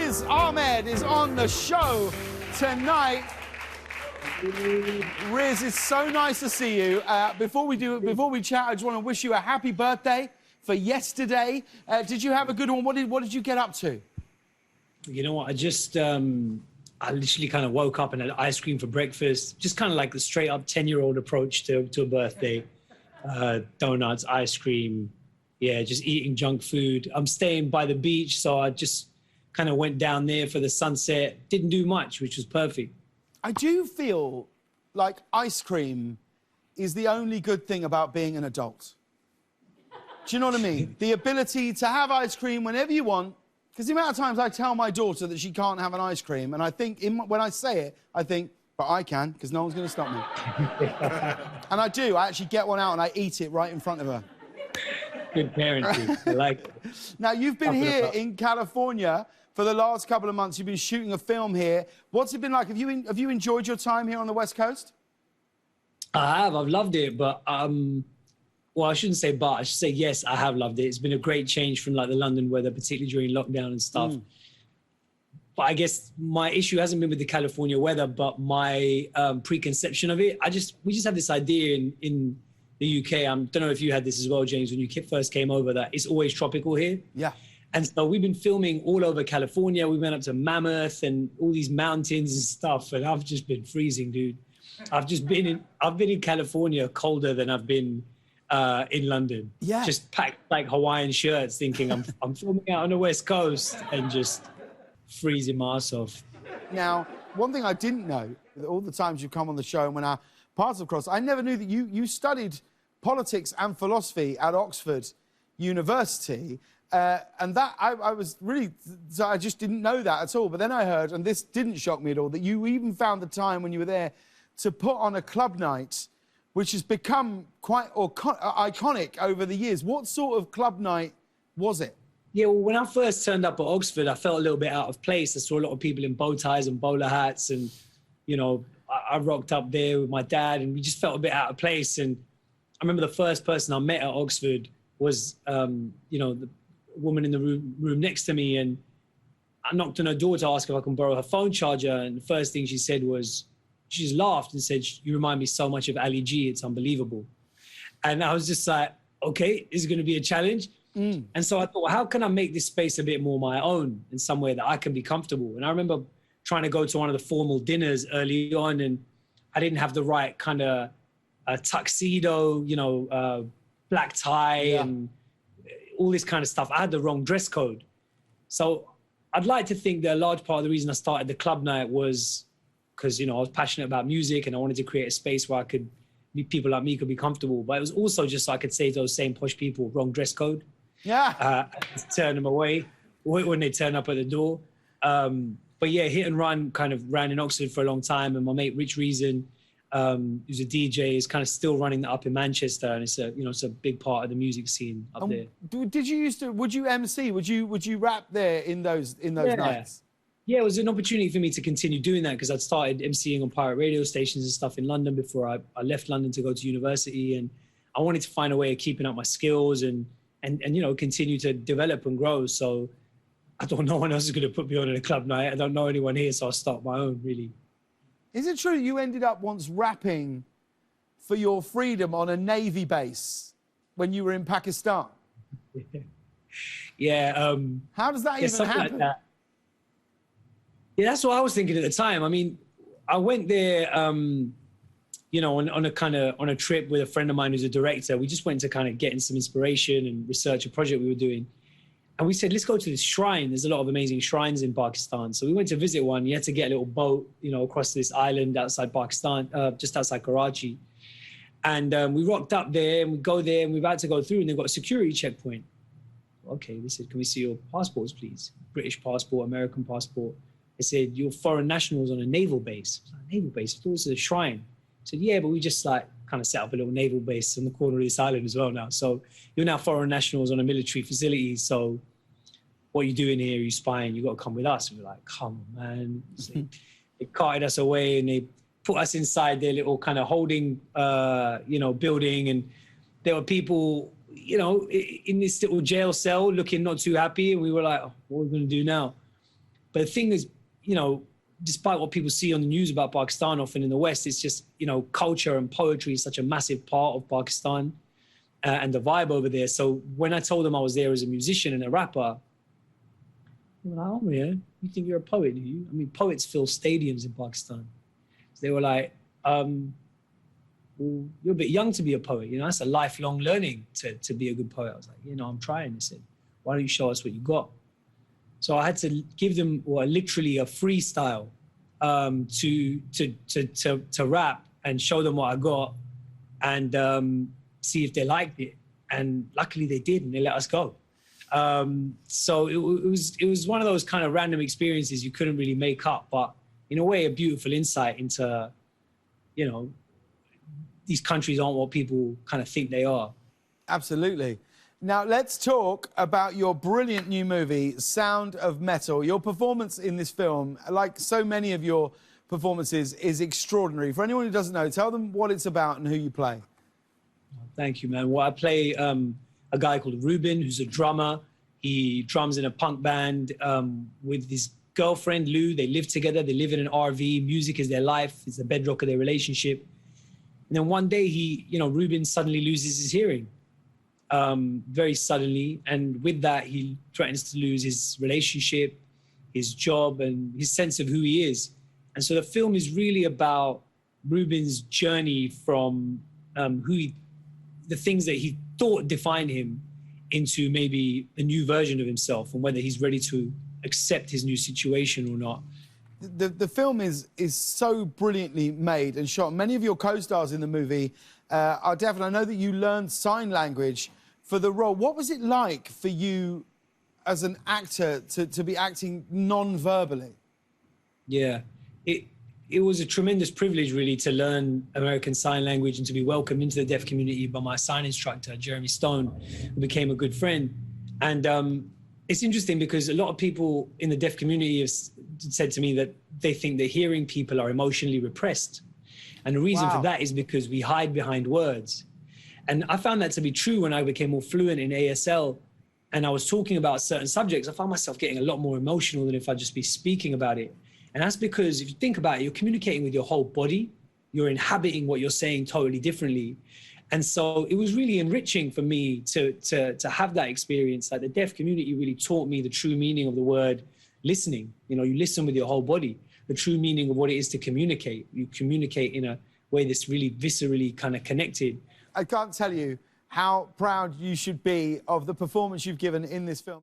Riz Ahmed is on the show tonight. Riz, it's so nice to see you. Before we chat, I just want to wish you a happy birthday for yesterday. Did you have a good one? What did you get up to? You know what? I literally kind of woke up and had ice cream for breakfast. Just kind of like the straight up 10-year-old approach to a birthday. Donuts, ice cream. Yeah, just eating junk food. I'm staying by the beach, so I just kind of went down there for the sunset. Didn't do much, which was perfect. I do feel like ice cream is the only good thing about being an adult. Do you know what I mean? The ability to have ice cream whenever you want. Because the amount of times I tell my daughter that she can't have an ice cream, and I think, when I say it, I think, but I can, because no one's going to stop me. And I do. I actually get one out and I eat it right in front of her. Good parenting. I like it. Now, you've been here in California for the last couple of months. You've been shooting a film here. What's it been like? Have you enjoyed your time here on the West Coast? I have. I've loved it, but well, I shouldn't say but. I should say yes, I have loved it. It's been a great change from like the London weather, particularly during lockdown and stuff. But I guess my issue hasn't been with the California weather, but my preconception of it. We just have this idea in the UK. I don't know if you had this as well, James, when you first came over, that it's always tropical here. Yeah. And so we've been filming all over California. We went up to Mammoth and all these mountains and stuff, and I've just been freezing, dude. I've been in California colder than I've been in London. Yeah. Just packed like Hawaiian shirts, thinking I'm filming out on the West Coast and just freezing my ass off. Now, one thing I didn't know, all the times you've come on the show and when our paths have crossed, I never knew that you studied politics and philosophy at Oxford University. And that, I was really, so I just didn't know that at all. But then I heard, and this didn't shock me at all, that you even found the time when you were there to put on a club night, which has become quite iconic over the years. What sort of club night was it? Yeah, well, when I first turned up at Oxford, I felt a little bit out of place. I saw a lot of people in bow ties and bowler hats, and, you know, I rocked up there with my dad, and we just felt a bit out of place. And I remember the first person I met at Oxford was, you know, the woman in the room next to me, and I knocked on her door to ask if I can borrow her phone charger, and the first thing she said was, she just laughed and said, "You remind me so much of Ali G, it's unbelievable." And I was just like, okay, this is going to be a challenge. And so I thought, well, how can I make this space a bit more my own in some way that I can be comfortable? And I remember trying to go to one of the formal dinners early on, and I didn't have the right kind of tuxedo, you know, black tie and all this kind of stuff. I had the wrong dress code. So I'd like to think that a large part of the reason I started the club night was because, you know, I was passionate about music and I wanted to create a space where people like me could be comfortable. But it was also just so I could say to those same posh people, wrong dress code. Yeah. Turn them away when they turn up at the door. But yeah, Hit and Run kind of ran in Oxford for a long time. And my mate, Rich Reason, who's a DJ, is kind of still running that up in Manchester, and it's a big part of the music scene up there. Would you MC? Would you rap there in those nights? Yeah, it was an opportunity for me to continue doing that because I'd started MCing on pirate radio stations and stuff in London before I left London to go to university, and I wanted to find a way of keeping up my skills and you know, continue to develop and grow. So I thought no one else is going to put me on in a club night. I don't know anyone here, so I'll start my own, really. Is it true you ended up once rapping for your freedom on a Navy base when you were in Pakistan? Yeah. How does that even happen? Like that. Yeah, that's what I was thinking at the time. I mean, I went there, you know, on a trip with a friend of mine who's a director. We just went to kind of getting some inspiration and research a project we were doing. And we said, let's go to this shrine. There's a lot of amazing shrines in Pakistan. So we went to visit one. You had to get a little boat, you know, across this island outside Pakistan, just outside Karachi. And we rocked up there and we go there and we're about to go through and they've got a security checkpoint. Okay, they said, can we see your passports, please? British passport, American passport. They said, you're foreign nationals on a naval base. I was like, naval base? I thought it was a shrine. I said, yeah, but we just like kind of set up a little naval base on the corner of this island as well now. So you're now foreign nationals on a military facility. So what are you doing here? Are you spying? You got to come with us. And we're like, come on, man. So they carted us away and they put us inside their little kind of holding, you know, building. And there were people, you know, in this little jail cell looking not too happy. And we were like, oh, what are we going to do now? But the thing is, you know, despite what people see on the news about Pakistan often in the West, it's just, you know, culture and poetry is such a massive part of Pakistan and the vibe over there. So when I told them I was there as a musician and a rapper, they were like, oh, yeah, you think you're a poet, do you? I mean, poets fill stadiums in Pakistan. So they were like, well, you're a bit young to be a poet, you know, that's a lifelong learning to be a good poet. I was like, you know, I'm trying. They said, why don't you show us what you got? So I had to give them literally a freestyle to rap and show them what I got and see if they liked it. And luckily they did, and they let us go. So it was one of those kind of random experiences you couldn't really make up, but in a way, a beautiful insight into, you know, these countries aren't what people kind of think they are. Absolutely. Now, let's talk about your brilliant new movie, Sound of Metal. Your performance in this film, like so many of your performances, is extraordinary. For anyone who doesn't know, tell them what it's about and who you play. Thank you, man. Well, I play a guy called Ruben, who's a drummer. He drums in a punk band with his girlfriend, Lou. They live together. They live in an RV. Music is their life. It's the bedrock of their relationship. And then one day, Ruben suddenly loses his hearing. Very suddenly, and with that he threatens to lose his relationship, his job, and his sense of who he is. And so the film is really about Ruben's journey from the things that he thought defined him into maybe a new version of himself, and whether he's ready to accept his new situation or not. The film is so brilliantly made and shot. Many of your co-stars in the movie are deaf, and I know that you learned sign language for the role. What was it like for you as an actor to be acting non-verbally? Yeah, it was a tremendous privilege, really, to learn American Sign Language and to be welcomed into the deaf community by my sign instructor, Jeremy Stone, who became a good friend. And it's interesting because a lot of people in the deaf community have said to me that they think that hearing people are emotionally repressed. And the reason for that is because we hide behind words. And I found that to be true when I became more fluent in ASL and I was talking about certain subjects. I found myself getting a lot more emotional than if I'd just be speaking about it. And that's because if you think about it, you're communicating with your whole body. You're inhabiting what you're saying totally differently. And so it was really enriching for me to have that experience. Like, the deaf community really taught me the true meaning of the word listening. You know, you listen with your whole body. The true meaning of what it is to communicate. You communicate in a way that's really viscerally kind of connected. I can't tell you how proud you should be of the performance you've given in this film.